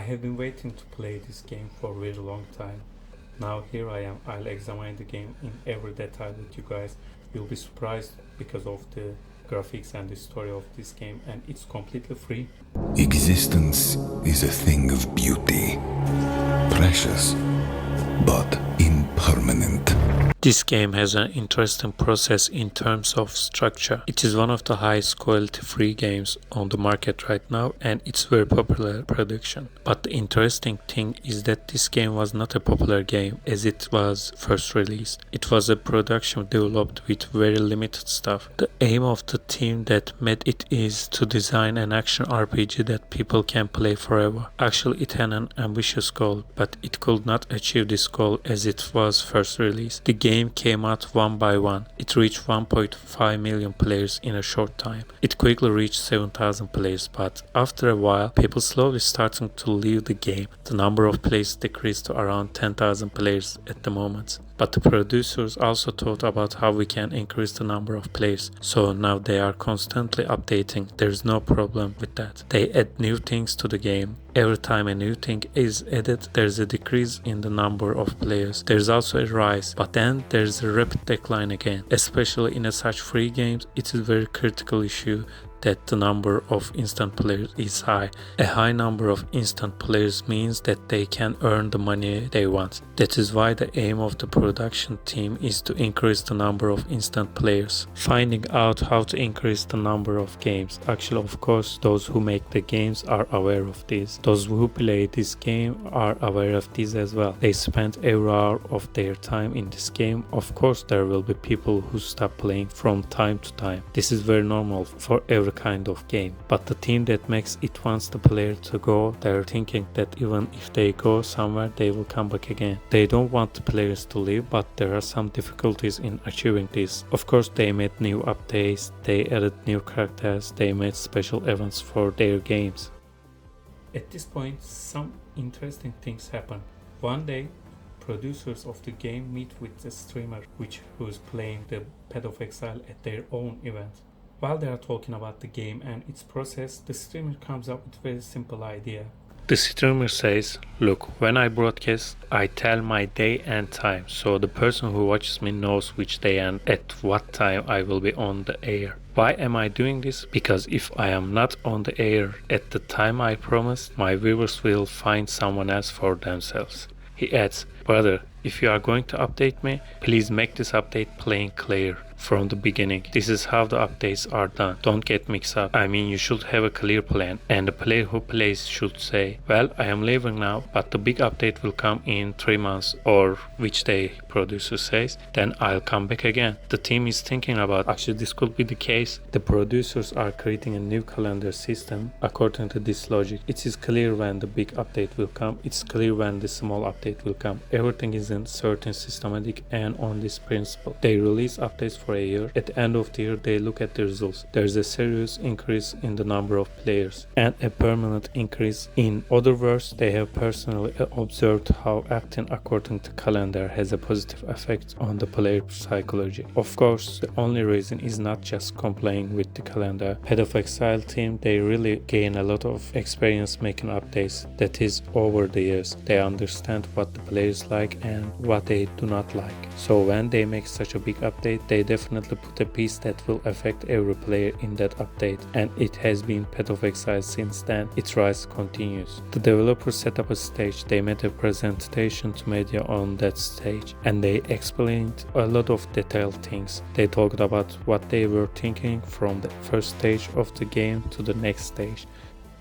have been waiting to play this game for a very long time. Now here I am. I'll examine the game in every detail with you guys. You'll be surprised because of the graphics and the story of this game, and it's completely free. Existence is a thing of beauty, precious, but impermanent. This game has an interesting process in terms of structure. It is one of the highest quality free games on the market right now, and it's very popular production. But the interesting thing is that this game was not a popular game as it was first released. It was a production developed with very limited stuff. The aim of the team that made it is to design an action RPG that people can play forever. Actually, it had an ambitious goal, but it could not achieve this goal as it was first released. The game came out one by one. It reached 1.5 million players in a short time. It quickly reached 7,000 players, but after a while, people slowly starting to leave the game. The number of players decreased to around 10,000 players at the moment. But the producers also thought about how we can increase the number of players, so now they are constantly updating. There's no problem with that. They add new things to the game. Every time a new thing is added, there's a decrease in the number of players. There's also a rise, but then there's a rapid decline again. Especially in such free games, it is a very critical issue that the number of instant players is high. A high number of instant players means that they can earn the money they want. That is why the aim of the production team is to increase the number of instant players. Finding out how to increase the number of games. Actually, of course, those who make the games are aware of this. Those who play this game are aware of this as well. They spend every hour of their time in this game. Of course, there will be people who stop playing from time to time. This is very normal for every kind of game, but the team that makes it wants the player to go. They're thinking that even if they go somewhere, they will come back again. They don't want the players to leave, but there are some difficulties in achieving this. Of course, they made new updates, they added new characters, they made special events for their games. At this point, some interesting things happen. One day, producers of the game meet with the streamer who is playing the Path of Exile at their own event. While they are talking about the game and its process, the streamer comes up with a very simple idea. The streamer says, look, when I broadcast, I tell my day and time, so the person who watches me knows which day and at what time I will be on the air. Why am I doing this? Because if I am not on the air at the time I promised, my viewers will find someone else for themselves. He adds, brother, if you are going to update me, please make this update plain clear from the beginning. This is how the updates are done. Don't get mixed up. I mean, you should have a clear plan, and the player who plays should say, well, I am leaving now, but the big update will come in 3 months, or which day producer says, then I'll come back again. The team is thinking about, actually this could be the case. The producers are creating a new calendar system according to this logic. It is clear when the big update will come. It's clear when the small update will come. Everything is in certain systematic and on this principle. They release updates for a year. At the end of the year, they look at the results. There's a serious increase in the number of players and a permanent increase. In other words, they have personally observed how acting according to calendar has a positive effect on the player psychology. Of course, the only reason is not just complying with the calendar. Path of Exile team, they really gain a lot of experience making updates. That is, over the years, they understand what the players like and what they do not like. So when they make such a big update, they definitely put a piece that will affect every player in that update, and it has been Path of Exile since then. Its rise continues. The developers set up a stage. They made a presentation to media on that stage, and they explained a lot of detailed things. They talked about what they were thinking from the first stage of the game to the next stage.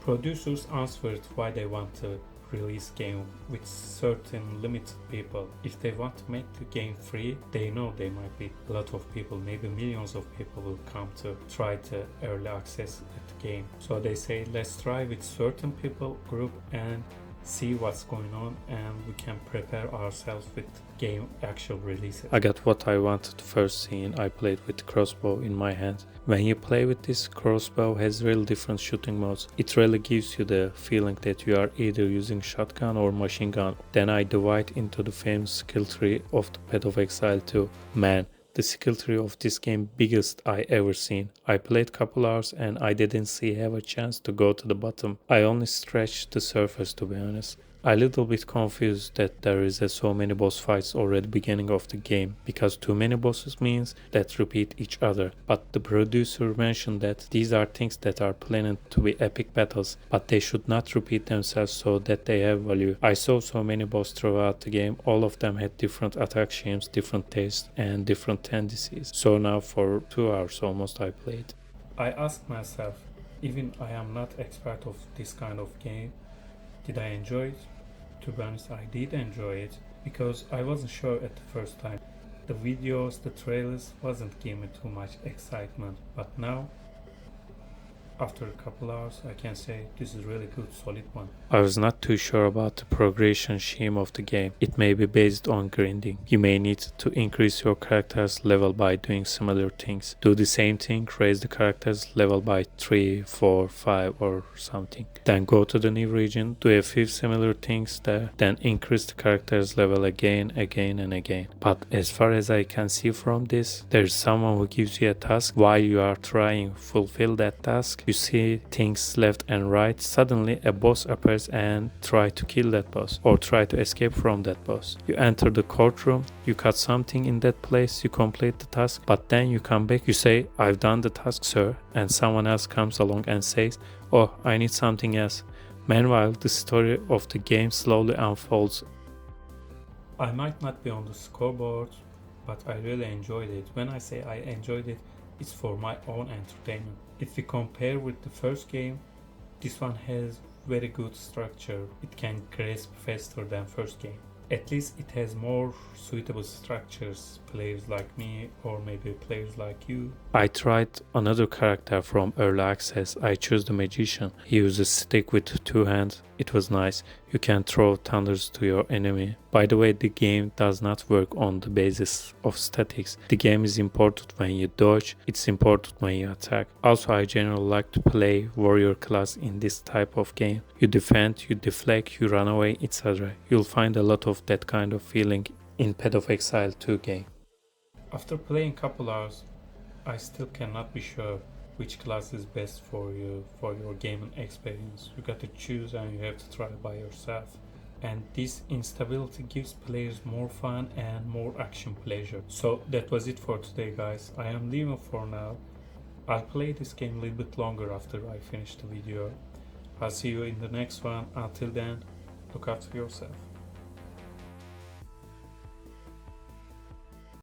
Producers answered why they want to release game with certain limited people. If they want to make the game free, they know there might be a lot of people, maybe millions of people will come to try to early access the game. So they say, let's try with certain people group and see what's going on, and we can prepare ourselves with game actual releases. I got what I wanted first scene. I played with crossbow in my hand. When you play with this, crossbow has really different shooting modes. It really gives you the feeling that you are either using shotgun or machine gun. Then I divide into the famous skill tree of the Path of Exile 2. Man, the skill tree of this game biggest I ever seen. I played couple hours and I didn't see have a chance to go to the bottom. I only scratched the surface, to be honest. I little bit confused that there is so many boss fights already beginning of the game, because too many bosses means that repeat each other. But the producer mentioned that these are things that are planned to be epic battles, but they should not repeat themselves so that they have value. I saw so many bosses throughout the game, all of them had different attack schemes, different tastes and different tendencies. So now for 2 hours almost I played. I asked myself, even I am not expert of this kind of game, did I enjoy it? To be honest, I did enjoy it because I wasn't sure at the first time. The videos, the trailers wasn't giving me too much excitement, but now after a couple hours I can say this is really good, solid one. I was not too sure about the progression scheme of the game. It may be based on grinding. You may need to increase your character's level by doing similar things. Do the same thing, raise the character's level by 3, 4, 5 or something. Then go to the new region, do a few similar things there, then increase the character's level again and again. But as far as I can see from this, there's someone who gives you a task. While you are trying to fulfill that task, you see things left and right. Suddenly a boss appears and try to kill that boss or try to escape from that boss. You enter the courtroom, you cut something in that place, you complete the task, but then you come back, you say, I've done the task, sir, and someone else comes along and says, oh, I need something else. Meanwhile, the story of the game slowly unfolds. I might not be on the scoreboard, but I really enjoyed it. When I say I enjoyed it, it's for my own entertainment. If we compare with the first game, this one has very good structure. It can grasp faster than first game. At least it has more suitable structures, players like me or maybe players like you. I tried another character from early access. I chose the magician. He uses stick with 2 hands. It was nice. You can throw thunders to your enemy. By the way, the game does not work on the basis of statics. The game is important when you dodge, it's important when you attack. Also, I generally like to play warrior class in this type of game. You defend, you deflect, you run away, etc. You'll find a lot of that kind of feeling in Path of Exile 2 game. After playing couple hours, I still cannot be sure which class is best for you, for your gaming experience. You got to choose and you have to try it by yourself. And this instability gives players more fun and more action pleasure. So that was it for today, guys. I am leaving for now. I'll play this game a little bit longer after I finish the video. I'll see you in the next one. Until then, look after yourself.